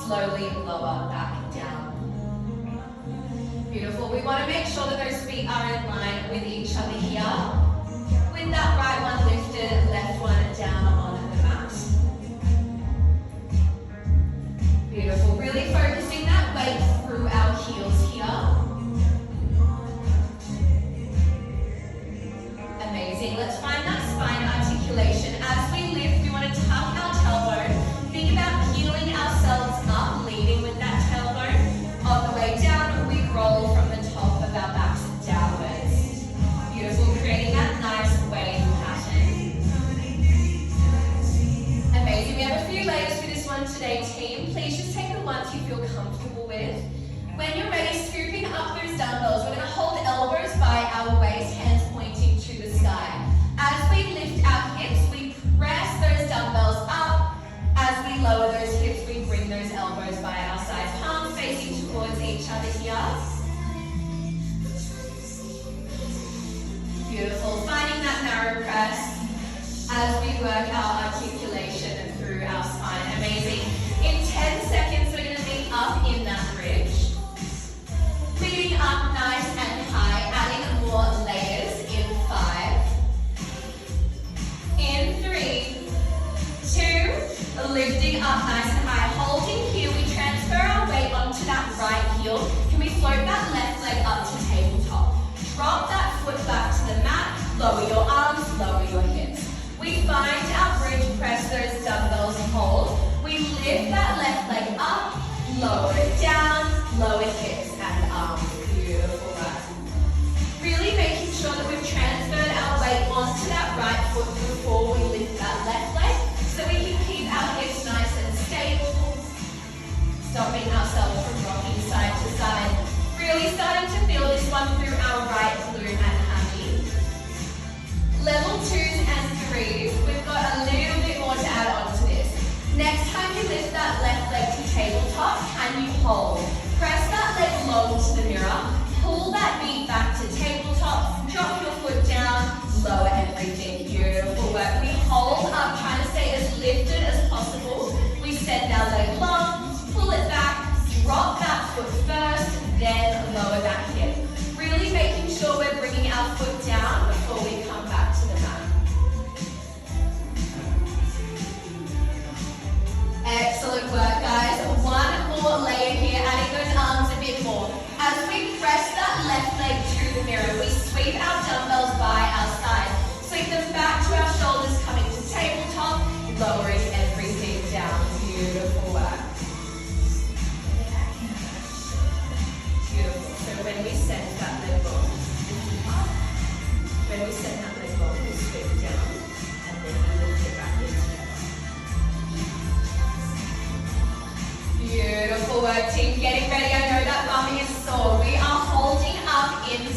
Slowly lower back down. Beautiful. We want to make sure that those feet are in line with each other here. With that right one lifted, left one down on the mat. Beautiful. Really focusing that weight through our heels here. Amazing. Let's find that spine articulation. As we lift, we want to tuck our tailbone. Think about heeling ourselves up, leading with that tailbone. On the way down, we roll from the top of our backs downwards. Beautiful, creating that nice wave pattern. Amazing. We have a few layers for this one today, team. Please just take the ones you feel comfortable with. When you're ready, scooping up those dumbbells, we're going to hold elbows by our waist, hands pointing to the sky. As we lift our hips, we press those dumbbells up. As we lower those hips, we bring those elbows by our sides, palms facing towards each other here. Beautiful. Finding that narrow press as we work our articulation through our spine. Amazing. In 10 seconds, we're going to be up in that bridge. Leading up nice and high, adding more layers in 5. In 3, 2, lifting up nice and high. Holding here, we transfer our weight onto that right heel. Can we float that left leg up to tabletop? Drop that foot back to the mat, lower your arms, lower your hips. We find our bridge, press those dumbbells, hold. We lift that left leg up, lower it down, lower hips and arms. Beautiful work. Really making sure that we've transferred our weight onto that right foot before we lift that left leg, so we can keep our hips nice and stable, stopping ourselves from rocking side to side. Really starting to feel this one through our right glute and hammy. Level 2s and 3s, we've got a little bit more to add on to this. Next time you lift that left leg to tabletop, can you hold? Press that leg long to the mirror, pull that knee back to tabletop, drop your foot down, lower everything. Beautiful work. We hold up, trying to stay as lifted as possible. We send our leg long, pull it back, drop that foot first, then lower that hip. Really making sure we're bringing our foot down before we come back to the mat. Excellent work, guys. One more layer here, adding those arms a bit more. As we press that left leg to the mirror, we sweep our dumbbells by our side. Sweep them back to our shoulders, coming to tabletop, lowering everything down. Beautiful work. Beautiful. So when we send that leg long, we sweep it down, and then we lift it back in together. Beautiful work, team. Getting ready. I know that bum is sore. We are holding up in 10.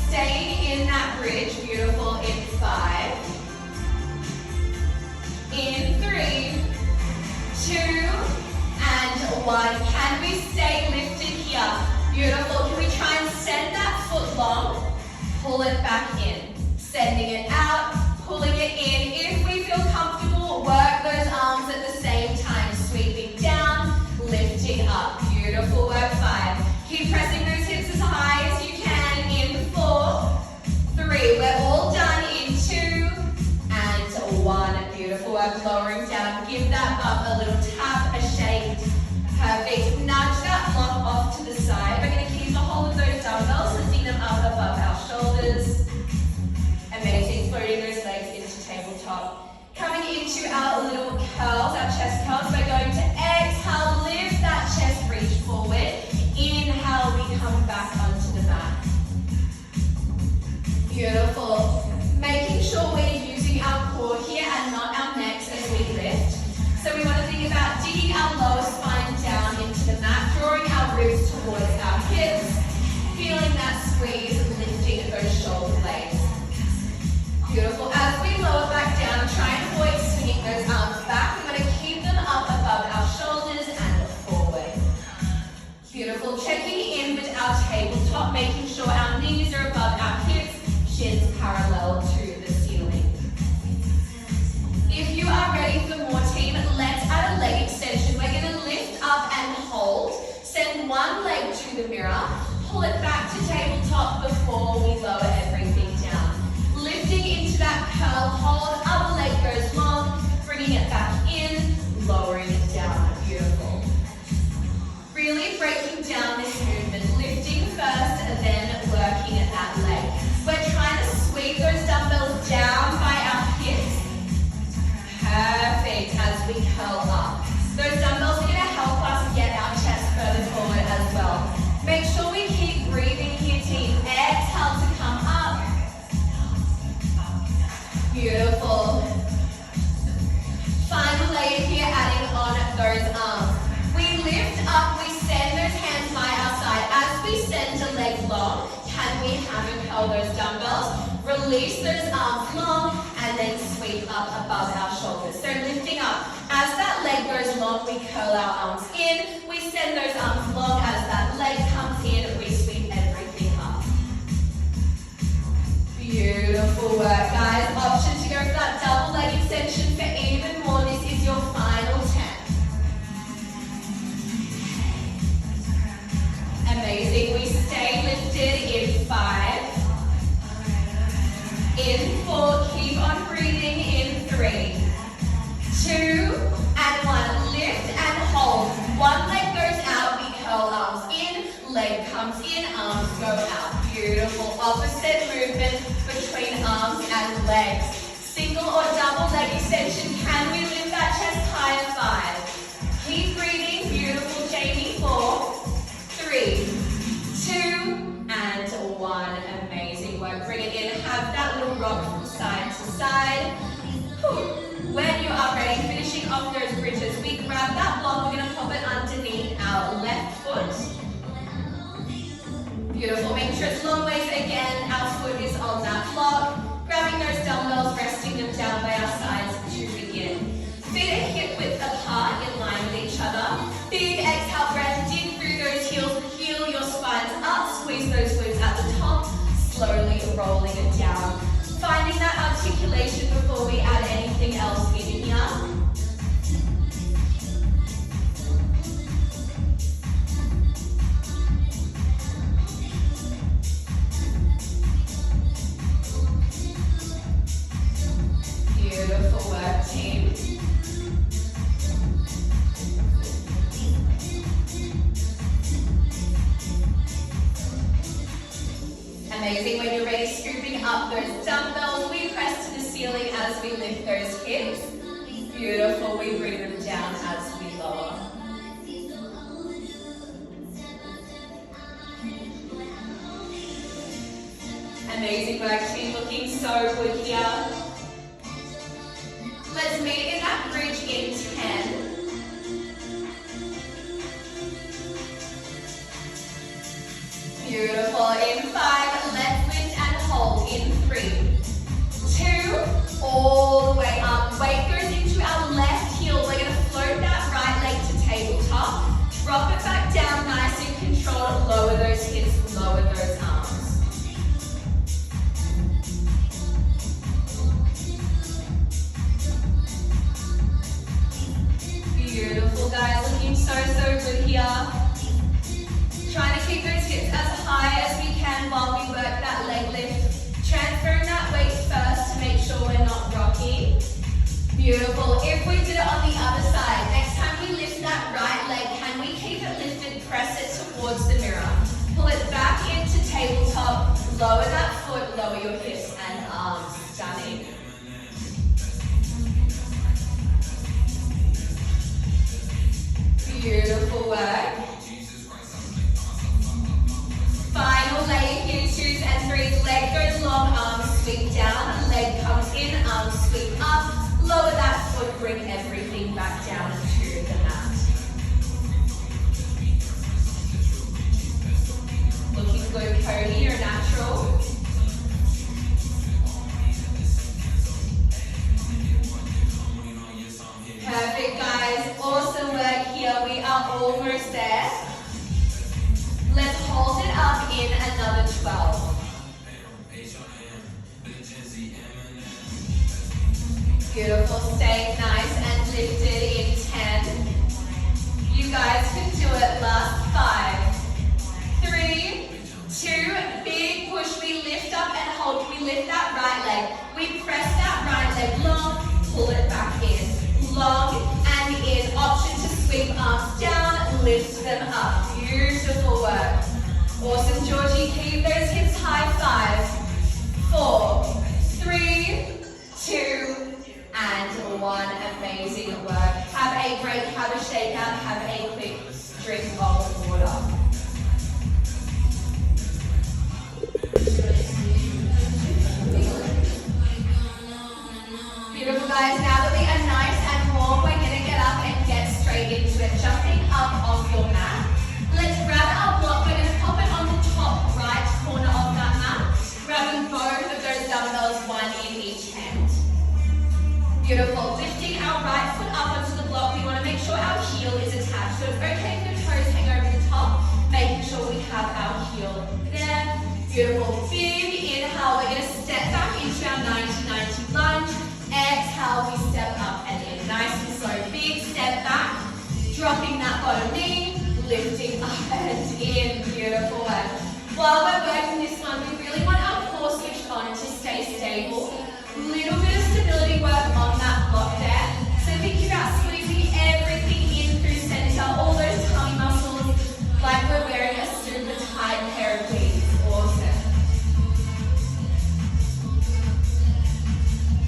Staying in that bridge. Beautiful. In 5. In 3, 2, and 1. Can we stay lifted here? Beautiful. Can we try and send that foot long? Pull it back in. Sending it out, pulling it in. If we feel comfortable, work those arms at the same time. Sweeping down, lifting up. Beautiful work. 5. Keep pressing those hips as high as you can. In 4, 3. We're all done in 2 and 1. Beautiful work. Lowering down. Give that bum a little tap, a shake. Perfect. Nudge that block off to the side. We're going to keep a hold of those dumbbells, lifting them up above our shoulders. Amazing. Floating those legs into tabletop. Coming into our little curls, our chest curls, we're going to exhale, lift that chest, reach forward. Inhale, we come back onto the mat. Beautiful. Making sure we're using our core here and not our necks as we lift. So we want to think about digging our lower spine down into the mat, drawing our ribs towards our hips, feeling that squeeze, lifting those shoulder blades. Beautiful. As we lower back down, try and avoid swinging those arms back. We want to keep them up above our shoulders and forward. Beautiful. Checking in with our tabletop, making sure our knees are above our hips, shins parallel to the ceiling. If you are ready for more, team, let's add a leg extension the mirror. Pull it back to tabletop before we lower everything down. Lifting into that curl hold, upper leg goes long, bringing it back in, lowering it down. Beautiful. Really breaking down this movement, lifting first and then working at that leg. We're trying to sweep those dumbbells down by our hips. Perfect, as we curl up. Those dumbbells are going to help us get our chest further forward as well. Make sure we keep breathing here, team. Exhale to come up. Beautiful. Final layer here, adding on those arms. We lift up, we send those hands by our side. As we send a leg long, can we hammer curl those dumbbells? Release those arms long and then sweep up above our shoulders. So lifting up. As that leg goes long, we curl our arms in. We send those arms long. As that leg comes in, we sweep everything up. Beautiful work, guys. Option to go for that double leg extension for even more. This is your final 10. Amazing. We stay lifted in 5. In 4. Keep on breathing in 3. 2 and 1. Lift and hold. One leg goes out. We curl arms in. Leg comes in. Arms go out. Beautiful. Opposite movement between arms and legs. Single or double leg extension. Can we lift that chest higher? 5. Keep breathing. Beautiful, Jamie. 4, 3, 2, and 1. Amazing work. Bring it in. Have that little rock from side to side. When you are ready, finishing off those bridges, we grab that block. We're going to pop it underneath our left foot. Beautiful. Make sure it's long ways again. Our foot is on that block. Grabbing those dumbbells, resting them down by our sides to begin. Feet are hip width apart, in line with each other. Big exhale breath. Dig through those heels. Heel your spines up. Squeeze those glutes at the top. Slowly rolling it down. Finding that articulation before we add anything else in here. Beautiful work, team. Amazing. When you're ready, scooping up those dumbbells, we press to the ceiling as we lift those hips. Beautiful. We bring them down as we lower. Amazing work, team. Looking so good here. Let's meet in that bridge in 10. Beautiful. In 5, let's lift and hold. In 3, 2, all the way up. Weight goes into our left heel. We're going to float that right leg to tabletop. Drop it back down, nice and controlled. Lower those hips, lower those arms. Beautiful, guys. Looking so good here. Trying to keep those hips as high as we can while we work that leg lift. Transferring that weight first to make sure we're not rocking. Beautiful. If we did it on the other side, next time we lift that right leg, can we keep it lifted, press it towards the mirror. Pull it back into tabletop, lower that foot, lower your hips and arms. Stunning. Beautiful work. Final layer here, 2s and 3s. Leg goes long, arms sweep down. Leg comes in, arms sweep up. Lower that foot, bring everything back down to the mat. Looking good, Cody, you're natural. Perfect, guys. Awesome work here. We are almost there. Let's hold it up in another 12. Beautiful. Stay nice and lifted in 10. You guys can do it. Last 5, lift them up. Beautiful work. Awesome, Georgie. Keep those hips high. 5, 4, 3, 2, and 1. Amazing work. Have a break, have a shakeout, have a quick drink of water. Beautiful, guys. Now that we are nice and warm, we're going to get up and get straight into it. Jumping up off your mat. Let's grab our block. We're going to pop it on the top right corner of that mat. Grabbing both of those dumbbells, one in each hand. Beautiful. Lifting our right foot up onto the block. We want to make sure our heel is attached. So it's okay if your toes hang over the top. Making sure we have our heel there. Beautiful. Big inhale. We're going to step back into our 90-90 lunge. Exhale, we step up and in. Nice and slow. Big step back. Dropping that bottom knee. Lifting up and in. Beautiful work. While we're working this one, we really want our core switched on to stay stable. Little bit of stability work on that block there. So think about squeezing everything in through center. All those tummy muscles like we're wearing a super tight pair of jeans. Awesome.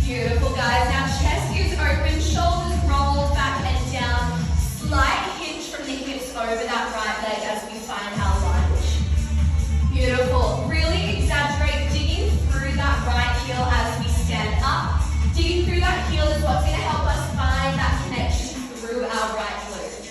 Beautiful, guys. Now chest is open, shoulders rolled back and down. Slight hinge from the hips over that right leg as we find our lunge. Beautiful. Really exaggerate digging through that right heel as we stand up. Digging through that heel is what's going to help us find that connection through our right glute.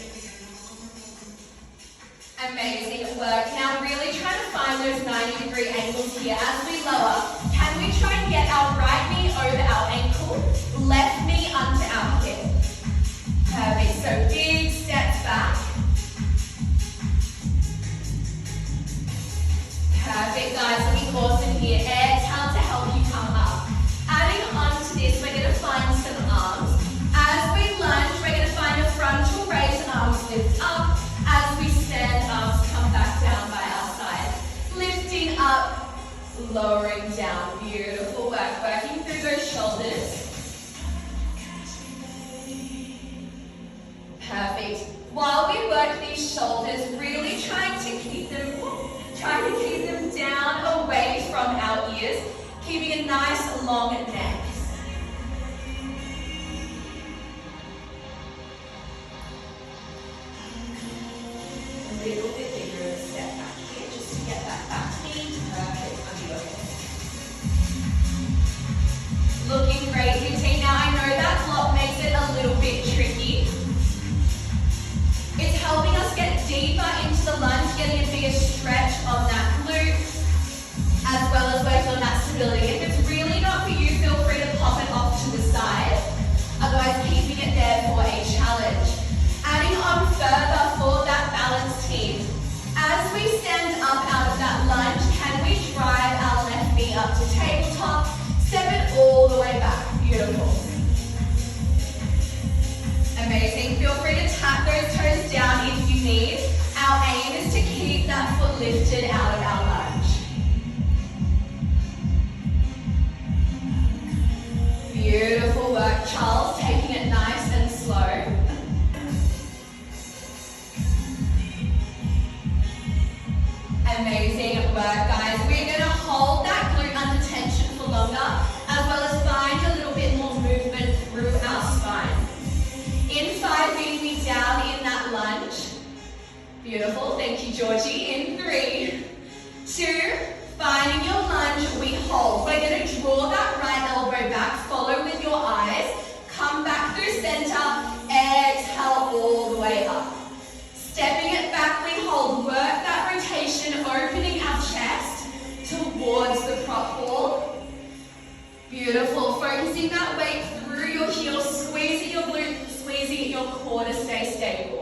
Amazing work. Now really trying to find those 90-degree angles here as we lower. Can we try and get our right knee over our ankle, left knee under our hip? Perfect. So big steps back. Perfect, guys. Looking awesome here. Exhale to help you come up. Adding on to this, we're going to find some arms. As we lunge, we're going to find a frontal raise, arms lift up. As we stand, arms come back down by our side. Lifting up, lowering down. Beautiful work. Working through those shoulders. Perfect. While we work these shoulders, really trying to keep them down away from our ears, keeping a nice long neck. A little bit bigger of a step back here, just to get that back knee perfect under your head. Looking great here, team. Now I know that block makes it a little bit tricky. It's helping us get deeper into the lunge, getting a bigger stretch on that glute, as well as working on that stability. If it's really not for you, feel free to pop it off to the side. Otherwise, keeping it there for a challenge. Adding on further for that balance team. As we stand up out of that lunge, can we drive our left knee up to tabletop? Step it all the way back. Beautiful. Amazing. Feel free to tap those toes down if you need. Our aim is to keep that foot lifted out of our lunge. Beautiful work, Charles. Taking it nice and slow. Amazing work, guys. We're going to hold that glute under tension for longer, as well as find a little bit more movement through our spine. In 5, meeting me down in that lunge. Beautiful. Thank you, Georgie. In 3, 2, finding your lunge, we hold. We're going to draw that right elbow back. Follow with your eyes. Come back through center. Exhale all the way up. Stepping it back, we hold. Work that rotation, opening our chest towards the prop ball. Beautiful. Focusing that weight through your heels, squeezing your glute, squeezing your core to stay stable.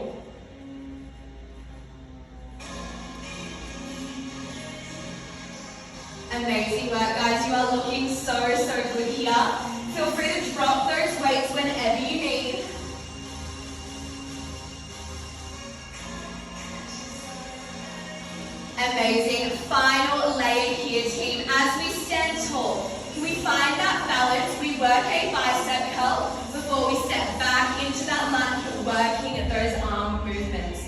Amazing work, guys. You are looking so good here. Feel free to drop those weights whenever you need. Amazing. Final leg here, team. As we stand tall, can we find that balance? We work a bicep curl before we step back into that lunge, working those arm movements.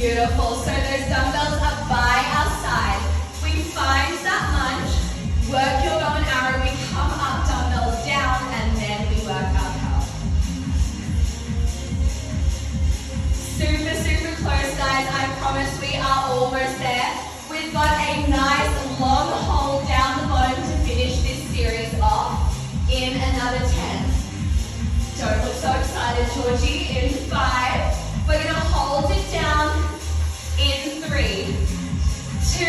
Beautiful. So those dumbbells are by our side. We find that lunge, work your bow and arrow, we come up, dumbbells down, and then we work our power. Super, super close, guys. I promise we are almost there. We've got a nice long hold down the bottom to finish this series off in another 10. Don't look so excited, Georgie. In 5, we're gonna hold it down in 3, 2,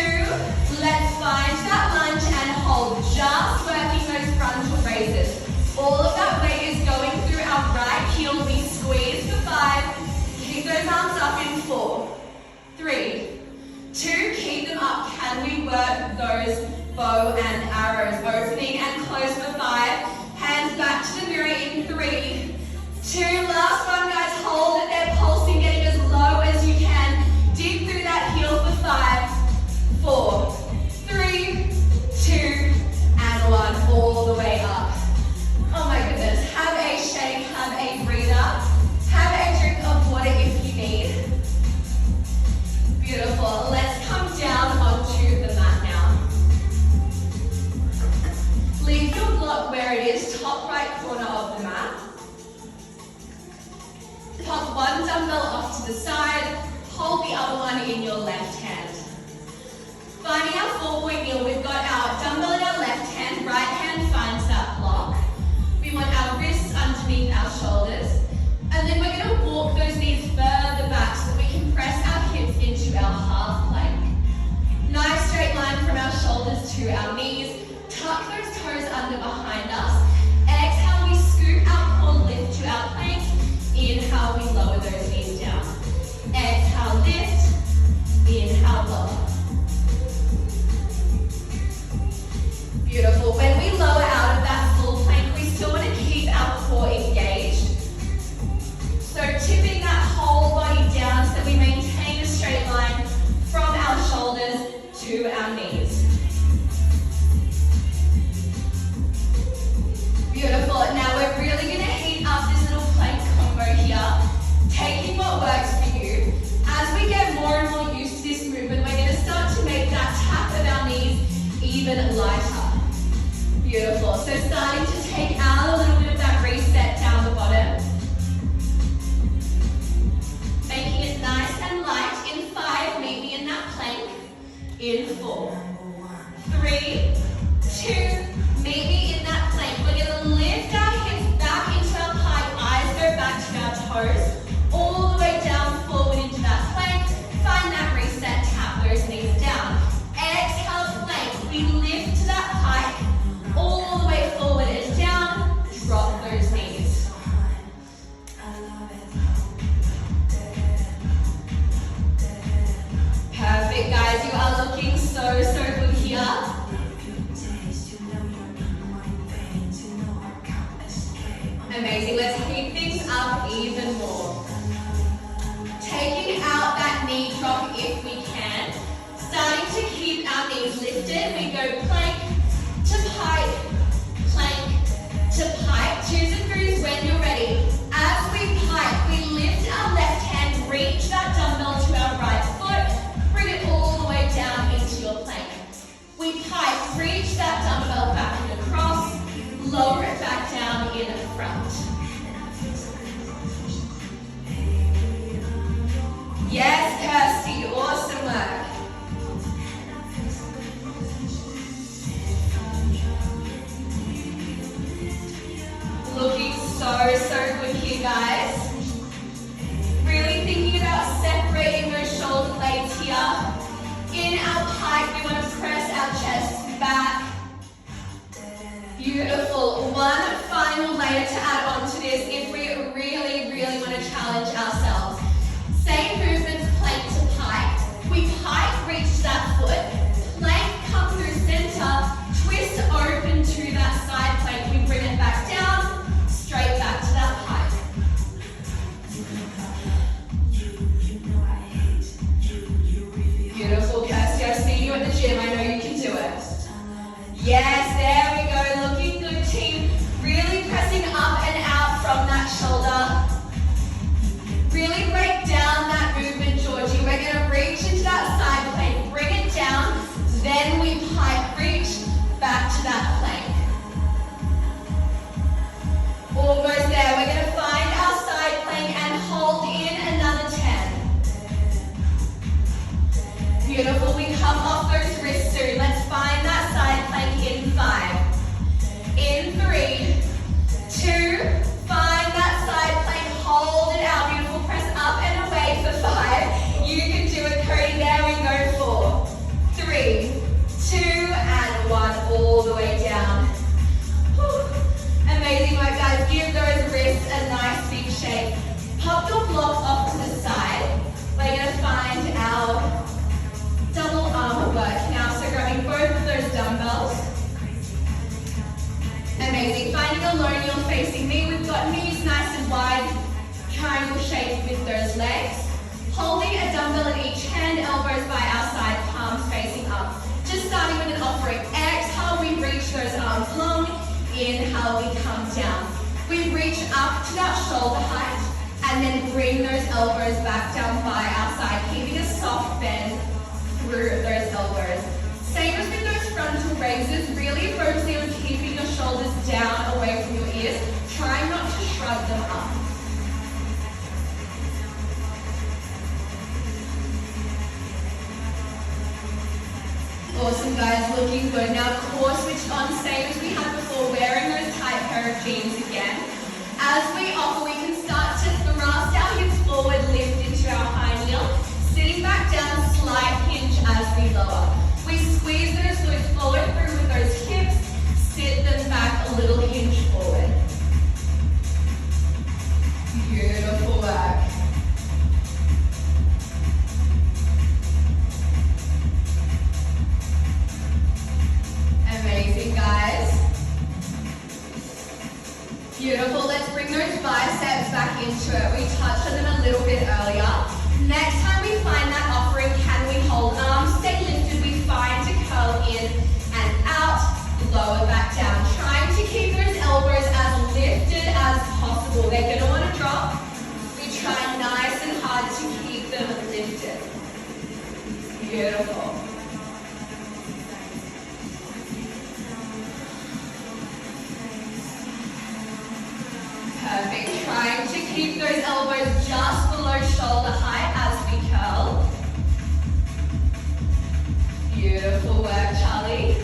let's find that lunge and hold, just working those frontal raises. All of that weight is going through our right heel. We squeeze for 5, keep those arms up in 4, 3, 2, keep them up. Can we work those bow and arrows? Opening and close for 5, hands back to the mirror in 3, 2, last one, guys, hold it there, pulsing, getting as low as you can. Dig through that heel for 5, 4, 3, 2, and 1, all the way up. Oh my goodness, have a shake, have a breather, have a drink of water if you need. Beautiful, let's come down onto the mat now. Leave your block where it is, top right corner of the mat. Pop one dumbbell off to the side, hold the other one in your left hand. Finding our 4-point kneel, we've got our dumbbell in our left hand, right hand finds that block. We want our wrists underneath our shoulders, and then we're going to walk those knees further back so that we can press our hips into our half plank. Nice straight line from our shoulders to our knees. Tuck those toes under behind us. Exhale, we scoop our core, lift to our plank. Inhale, we lower those knees down. Exhale, lift. Inhale, lower. Beautiful. When we lower out of that full plank, we still want to keep our core engaged. So tipping that whole body down so that we maintain a straight line from our shoulders to our knees. Beautiful. Now we're really going to heat up this little plank combo here, taking what works for you. As we get more and more used to this movement, we're going to start to make that tap of our knees even lighter. Beautiful. So starting to take out a little bit of that reset down the bottom. Making it nice and light. In 5, meet me in that plank. In 4, 3, 2, meet me in that plank. We're going to lift our hips back into our pike, eyes go back to our toes, all the way down forward into that plank. Find that reset, tap those knees down. Exhale, plank. We lift to that pike, all the way forward and down. Drop those knees. Perfect, guys. You are looking so, so good here. Amazing. Let's heat things up even more. Taking out that knee drop if we can. Starting to keep our knees lifted. We go plank to pike, plank to pike. 2s and 3s when you're ready. As we pike, we lift our left hand, reach that dumbbell to our right foot, bring it all the way down into your plank. We pike, reach that dumbbell back and across, lower it back down in front. Yes, Kirsty, awesome work. Looking so, so good here, guys. Really thinking about separating those shoulder blades here. In our pike, we want to press our chest back. Beautiful. One final layer to add on to this if we really, really want to challenge ourselves. Same movements, plank to pike. We pike, reach that foot. Plank, come through center. Twist open to that side plank. We bring it back down, straight back to that pike. Beautiful, Kirsty. I've seen you at the gym. I know you can do it. Yes, there we go. Looking good, team. Really pressing up and out from those legs. Holding a dumbbell in each hand, elbows by our side, palms facing up. Just starting with an offering. Exhale, we reach those arms long. Inhale, we come down. We reach up to that shoulder height and then bring those elbows back down by our side, keeping a soft bend through those elbows. Same as with those frontal raises, really focusing on keeping your shoulders down away from your ears, trying not to shrug them up. Awesome guys, looking good. Now core switch on, same as we had before, wearing those tight pair of jeans again. As we offer, we can start to thrust our hips forward, lift into our high kneel, sitting back down, slight hinge as we lower. We squeeze those glutes forward through with those hips, sit them back, a little hinge forward. Beautiful work. Amazing, guys. Beautiful. Let's bring those biceps back into it. We touched on them a little bit earlier. Next time we find that offering, can we hold arms, stay lifted? We find to curl in and out, lower back down. Trying to keep those elbows as lifted as possible. They're going to want to drop. We try nice and hard to keep them lifted. Beautiful. Perfect. Trying to keep those elbows just below shoulder height as we curl. Beautiful work, Charlie.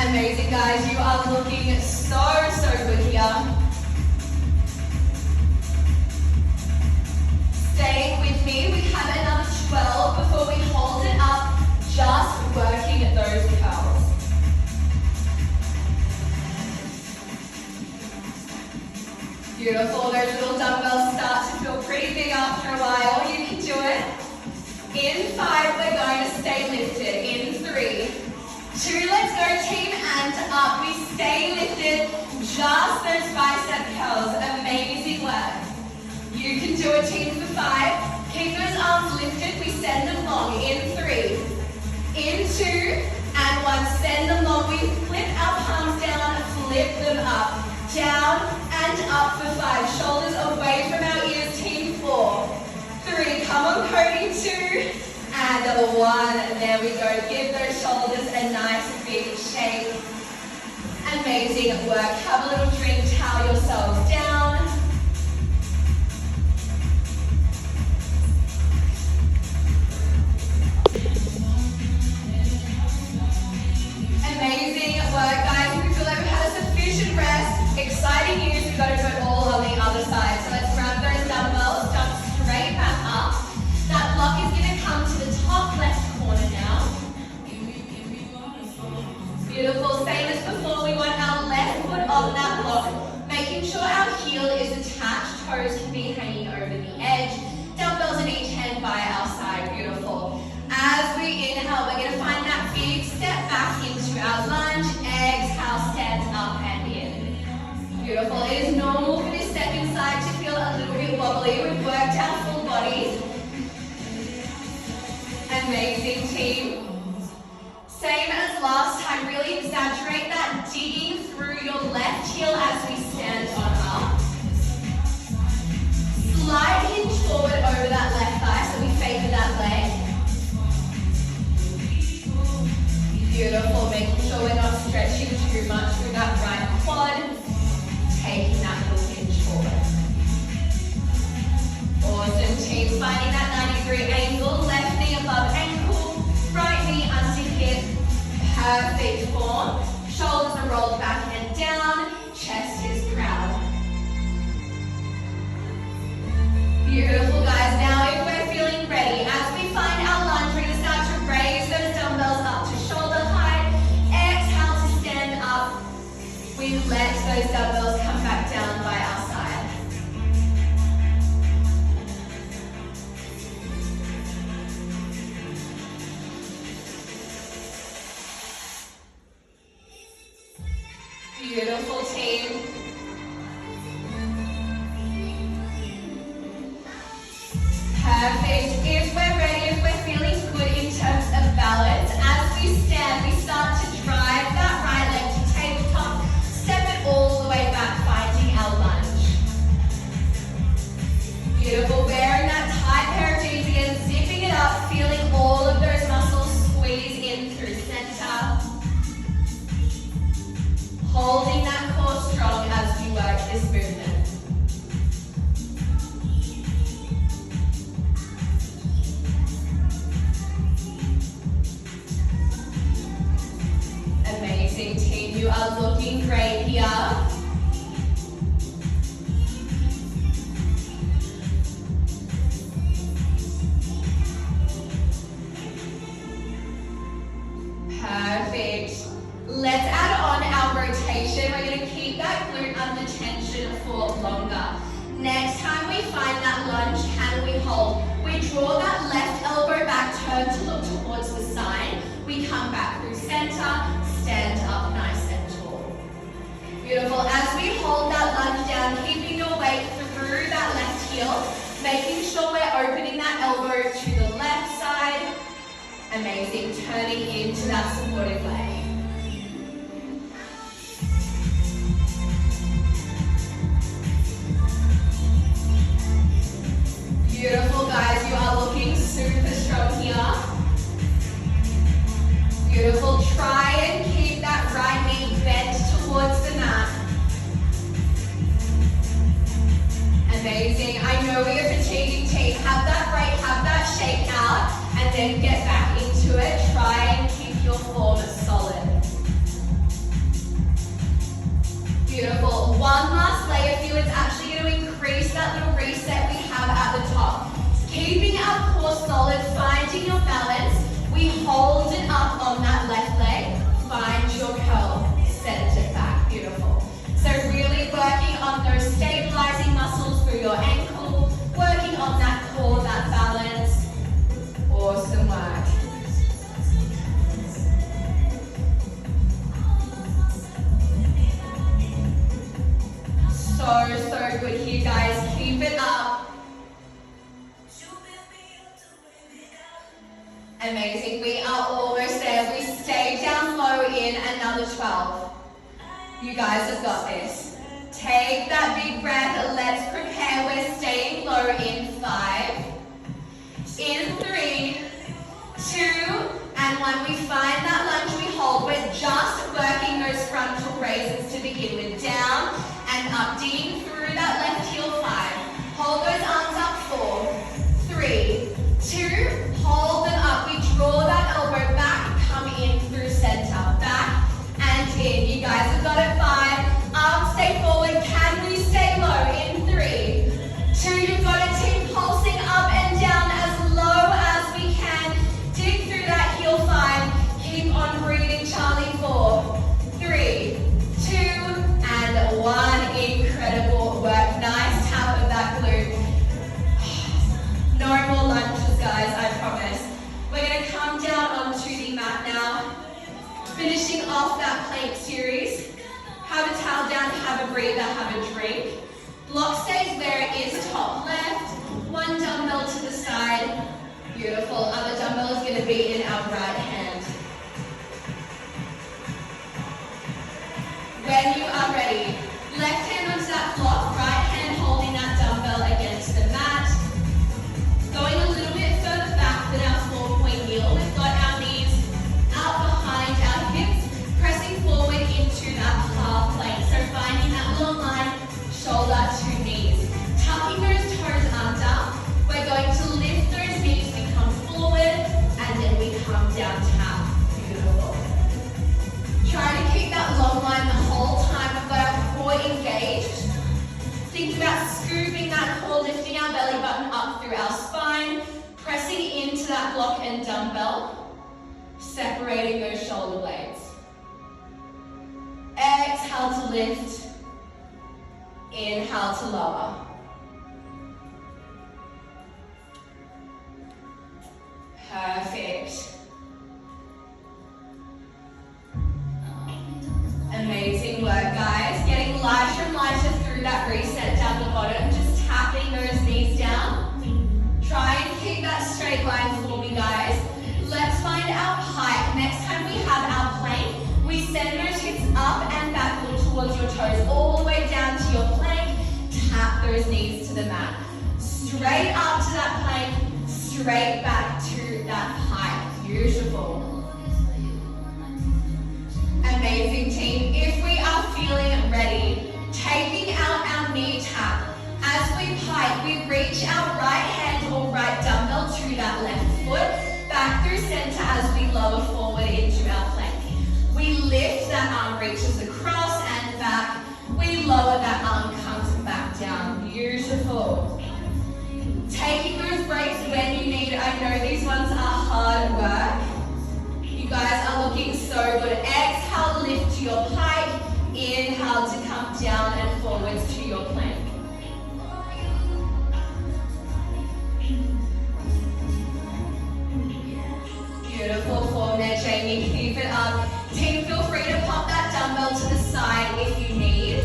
Amazing, guys. You are looking so good here. Staying with me, we have another 12 before we hold it up, just working at those curls. Beautiful, those little dumbbells start to feel pretty big after a while. You can do it. In 5, we're going to stay lifted. In 3, 2, let's go team, and up. We stay lifted, just those bicep curls. Amazing work. You can do a team for 5. Keep those arms lifted, we send them long. In 3, in 2, and 1, send them long. We flip our palms down, flip them up. Down and up for 5. Shoulders away from our ears. Team 4. 3. Come on, Cody. 2. And 1. There we go. Give those shoulders a nice big shake. Amazing work. Have a little drink. Towel yourselves down. Amazing work, guys. If we feel like we've had a sufficient rest, exciting news, we've got to go all on the other side. So let's grab those dumbbells, jump straight back up. That block is going to come to the top left corner now. Beautiful. Same as before, we want our left foot on that block, making sure our heel is attached, toes can be hanging over the edge. Dumbbells in each hand by our side. Beautiful. As we inhale, we're going to find that big step back into our lunge. Exhale, stand up and in. Beautiful. It is normal for this step inside to feel a little bit wobbly. We've worked our full body. Amazing, team. Same as last time. Really exaggerate that digging through your left heel as we stand on up. Slight hinge forward over that left thigh, so we favor that leg. Beautiful, making sure we're not stretching too much through that right quad, taking that little hinge forward. Awesome, team. Finding that 90-degree angle, left knee above ankle, right knee under hip. Perfect form. Shoulders are rolled back and down, chest is proud. Beautiful, guys. Now if we're feeling ready, as we find our lunge, we're going to start to raise those dumbbells up to shoulder height. Exhale to stand up. We let those dumbbells come back down by our side. Beautiful, team. Perfect. If we're ready, if we're feeling good in terms of balance, as we stand, we start to drive that right leg to tabletop, step it all the way back, finding our lunge. Beautiful. Wearing that tight pair of jeans again, zipping it up, feeling all of those muscles squeeze in through center. Holding that core strong as you work this movement. Amazing, team. You are looking great here. Perfect. Let's add on our rotation. We're going to keep that glute under tension for longer. Next time we find that lunge, can we hold? We draw that left elbow back, turn to look towards the side. We come back through center, stand up nice and tall. Beautiful. As we hold that lunge down, keeping your weight through that left heel, making sure we're opening that elbow to the left side. Amazing. Turning into that supportive leg. Beautiful, guys. You are looking super strong here. Beautiful. Try and keep that right knee bent towards the mat. Amazing. I know we are fatiguing, team. Have that break, have that shake out, and then get back into it. Try and keep your form solid. Beautiful. One last layer for you. It's actually going to increase that little reset we have at the top. Keeping our core solid, finding your balance. We hold it up on that left leg. Find your curl. Send it back. Beautiful. So really working on those stabilizing muscles through your ankle. Working on that core, that balance. Awesome work. So good here, guys. Keep it up. Amazing. We are almost there. We stay down low in another 12. You guys have got this. Take that big breath. Let's prepare. We're staying low in 5. In 3, 2, and 1. We find that lunge, we hold. We're just working those frontal raises to begin with. Down and up. Digging through that left heel. 5. Hold those arms up. 4, 3, 2. Hold them up. We draw that elbow back. Come in through center. Back and in. You guys have got it. 5. Arms stay forward. Can we stay low? In 3, 2. You've got it, team. Pulsing up and down as low as we can. Dig through that heel. 5. Keep on breathing, Charlie. 4, 3, 2, and 1. Incredible work. Nice tap of that glute. No more lunges, guys, I promise. We're going to come down onto the mat now. Finishing off that plank series. Have a towel down, have a breather, have a drink. Block stays where it is, top left. One dumbbell to the side. Beautiful. Other dumbbell is going to be in our right hand. When you are ready, left hand onto that block, right hand holding that dumbbell against the mat. Going a little bit further back than our 4-point heel. We've got our knees out behind our hips, pressing forward into that half plank. So finding that long line, shoulder to knees. Tucking those toes under. We're going to lift those knees, we come forward, and then we come down, tap. Beautiful. Try to keep that long line the whole time. We've got our core engaged. Think about scooping that core, lifting our belly button up through our spine, pressing into that block and dumbbell, separating those shoulder blades. Exhale to lift, inhale to lower. Perfect. Amazing work, Send those hips up and back, look towards your toes, all the way down to your plank. Tap those knees to the mat. Straight up to that plank, straight back to that pike. Beautiful. Amazing, team. If we are feeling ready, taking out our knee tap. As we pike, we reach our right hand or right dumbbell to that left foot, back through center as we lower forward into our plank. We lift, that arm reaches across and back. We lower, that arm comes back down. Beautiful. Taking those breaks when you need. I know these ones are hard work. You guys are looking so good. Exhale, lift to your pike. Inhale to come down and forwards to your plank. Beautiful form there, Jamie. Keep it up. Team, feel free to pop that dumbbell to the side if you need.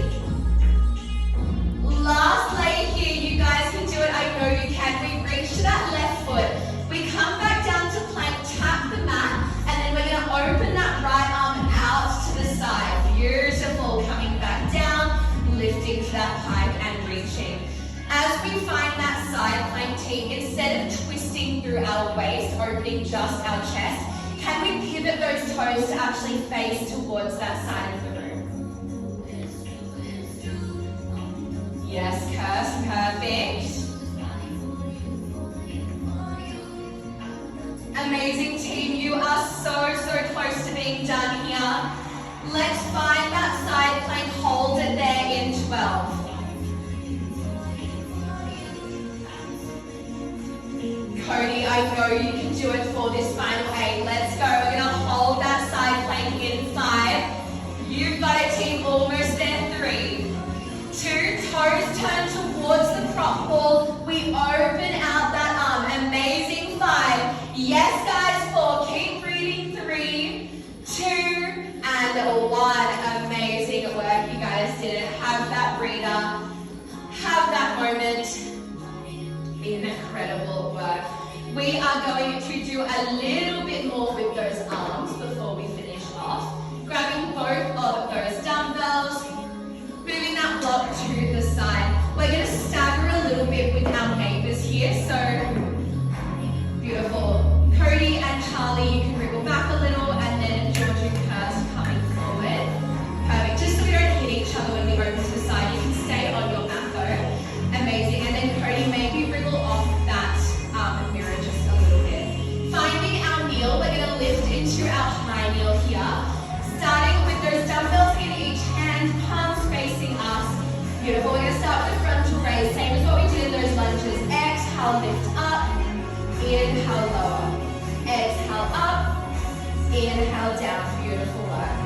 Last leg here, you guys can do it. I know you can. We reach to that left foot. We come back down to plank, tap the mat, and then we're going to open that right arm out to the side. Beautiful. Coming back down, lifting to that pike and reaching. As we find that side plank, team, instead of twisting through our waist, opening just our chest, can we pivot those toes to actually face towards that side of the room? Yes, Kirst, perfect. Amazing, team. You are so close to being done here. Let's find that side plank, hold it there in 12. Cody, I know you can do it for this final 8. Let's go. We're going to hold that side plank in 5. You've got it, team. Almost there. 3, 2, toes turn towards the prop ball. We open out that arm. Amazing. 5. Yes, guys. 4. Keep breathing. 3, 2, and 1. Amazing work. You guys did it. Have that breather. Have that moment. Incredible work. We are going to do a little bit more with those arms before we finish off. Grabbing both of those dumbbells, moving that block to the side. We're going to stagger a little bit with our neighbors here. So, beautiful. Cody and Charlie, you can wriggle back a little, and then George and Kirst coming forward. Perfect. Just so we don't hit each other when we open to the side, you can stay on your mat though. Amazing. And then Cody, maybe wriggle off that mirror just a little bit. Finding our kneel, we're going to lift into our high kneel here. Starting with those dumbbells in each hand, palms facing us. Beautiful. We're going to start with a frontal raise, same as what we did in those lunges. Exhale, lift up. Inhale, lower. Exhale, up. Inhale, down. Beautiful work.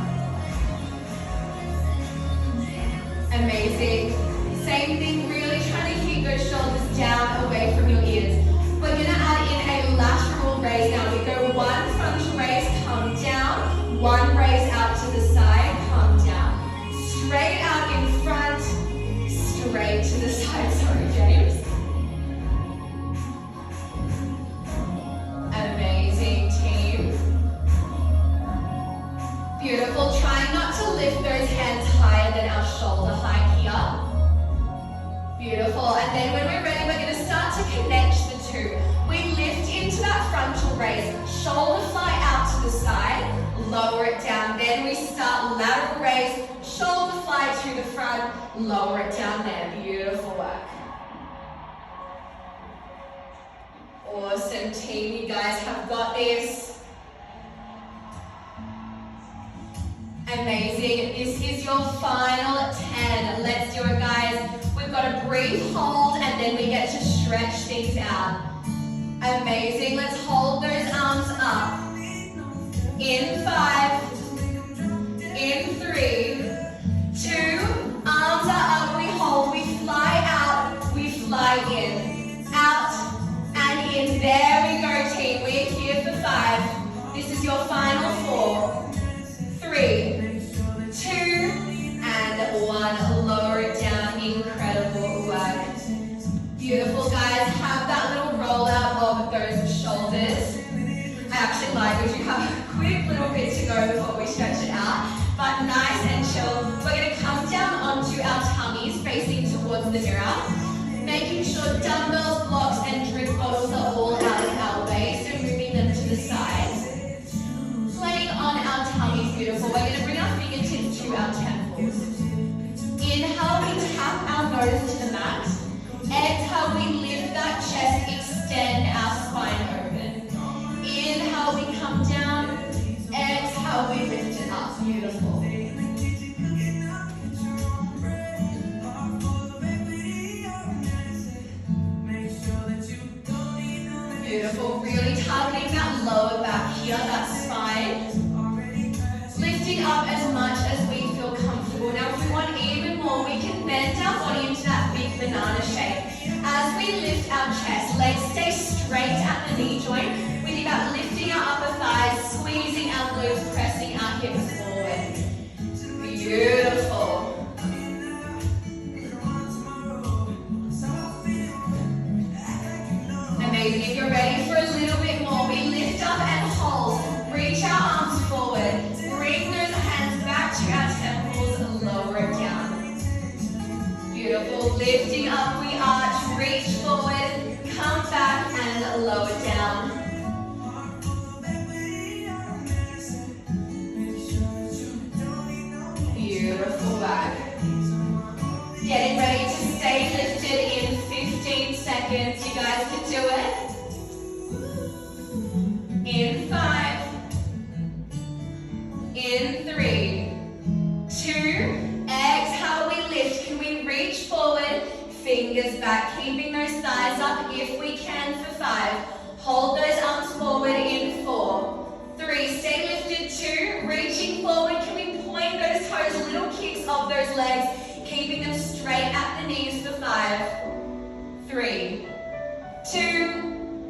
Amazing. Same thing, really trying to keep those shoulders down, away from your ears. We're going to add in a lateral raise now. We go 1 frontal raise, come down. 1 raise out to the side, come down. Straight out in front, straight to the side. Sorry, James. Amazing, team. Beautiful. Trying not to lift those hands higher than our shoulder height here. Beautiful. And then when we're ready, we're going to start to connect the two. We lift into that frontal raise, shoulder fly out to the side, lower it down. Then we start lateral raise, shoulder fly to the front, lower it down there. Beautiful work. Awesome, team. You guys have got this. Amazing. This is your final 10. Let's do it, guys. We've got a brief hold and then we get to stretch things out. Amazing. Let's hold those arms up. In 5. In 3. 2. Arms are up. We hold. We fly out. We fly in. Out and in. There we go, team. We're here for 5. This is your final 4. 3, 2, and 1. Lower it down. Incredible work. Beautiful, guys. Have that little roll out of those shoulders. I actually lied. We do have a quick little bit to go before we stretch it out. But of the mirror. Making sure dumbbells, blocks, and drink bottles are all out of our way, so moving them to the side. Laying on our tummies, beautiful. We're going to bring our fingertips to our temples. Inhale, we tap our nose to the mat. Exhale, we lift that chest, extend our spine open. Inhale, we come down. Exhale, we lift it up. Beautiful. Beautiful. Really targeting that lower back here, that spine. Lifting up as much as we feel comfortable. Now, if we want even more, we can bend our body into that big banana shape. As we lift our chest, legs stay straight at the knee joint. We think about lifting our upper thighs, squeezing our glutes, pressing our hips forward. Beautiful. Amazing. If you're ready for a little bit more, we lift up and hold. Reach our arms forward. Bring those hands back to our temples, lower it down. Beautiful. Lifting up, we arch, reach forward, come back and lower down. Beautiful work. Getting ready to stay lifted in 15 seconds. You guys can do it. In 5, in 3, 2, exhale, we lift. Can we reach forward, fingers back, keeping those thighs up if we can for 5. Hold those arms forward in 4, 3, stay lifted, 2, reaching forward. Can we point those toes, little kicks of those legs, keeping them straight at the knees for 5, 3, 2,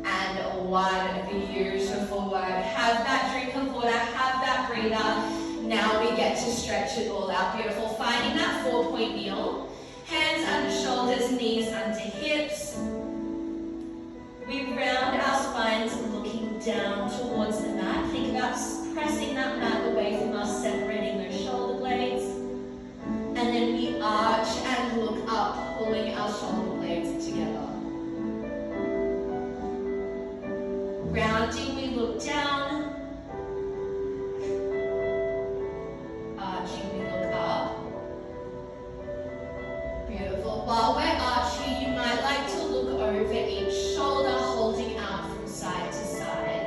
and 1. Beautiful work. Have that drink of water, have that breather. Now we get to stretch it all out. Beautiful. Finding that 4-point kneel. Hands under shoulders, knees under hips. We round our spines looking down towards the mat. Think about pressing that mat away from us, separating those shoulder blades. And then we arch and look up, pulling our shoulder blades together. Rounding, we look down. Arching, we look up. Beautiful. While we're arching, you might like to look over each shoulder, holding out from side to side.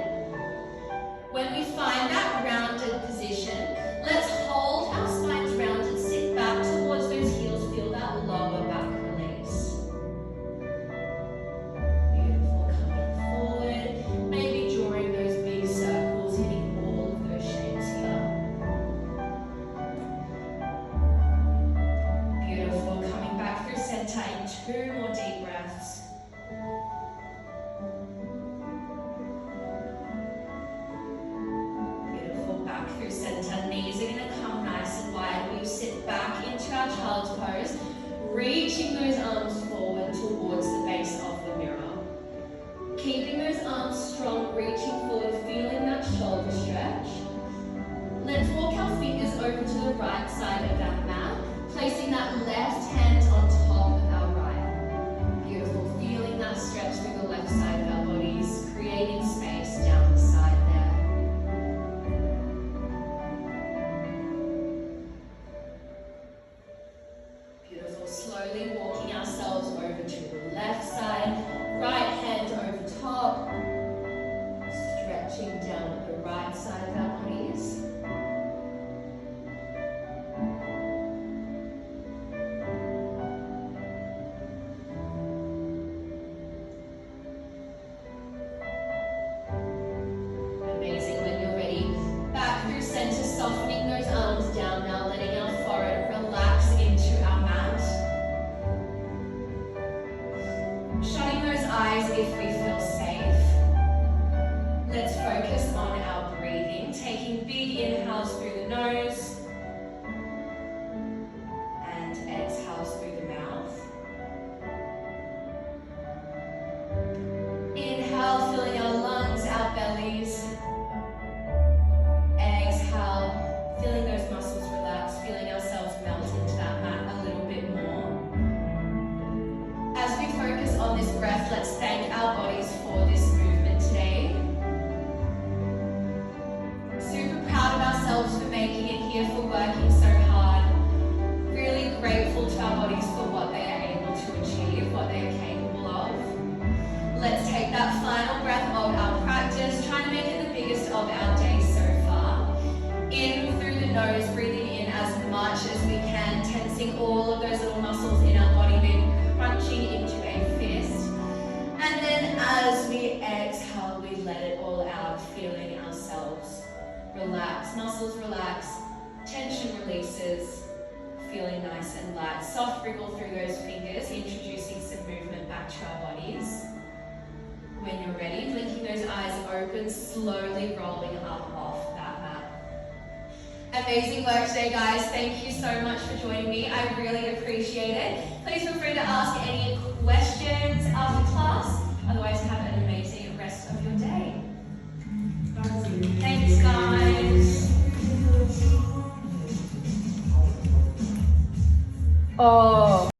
When we find that rounded position, let's hold our spines rounded, sit back towards those heels, feel that lower back release. Beautiful, coming forward, maybe drawing those big circles, hitting all of those shapes here. Beautiful, coming back through center in 2 more deep breaths. Through center, knees are going to come nice and wide. We sit back into our child's pose, reaching those arms forward towards the base of the mirror. Keeping those arms strong, reaching forward, feeling that shoulder stretch. Let's walk our fingers over to the right side of our mat, placing that left hand on top of our right. Beautiful, feeling that stretch through the left side of our bodies, creating space down the side there. Slowly walking ourselves over to the left side, right hand over top, stretching down the right side of our bodies. much as we can, tensing all of those little muscles in our body, then crunching into a fist. And then as we exhale, we let it all out, feeling ourselves relax. Muscles relax, tension releases, feeling nice and light. Soft wriggle through those fingers, introducing some movement back to our bodies. When you're ready, blinking those eyes open, slowly rolling up off that mat. Amazing work today, guys. Thank you so much for joining me. I really appreciate it. Please feel free to ask any questions after class. Otherwise, have an amazing rest of your day. Thanks, guys. Oh.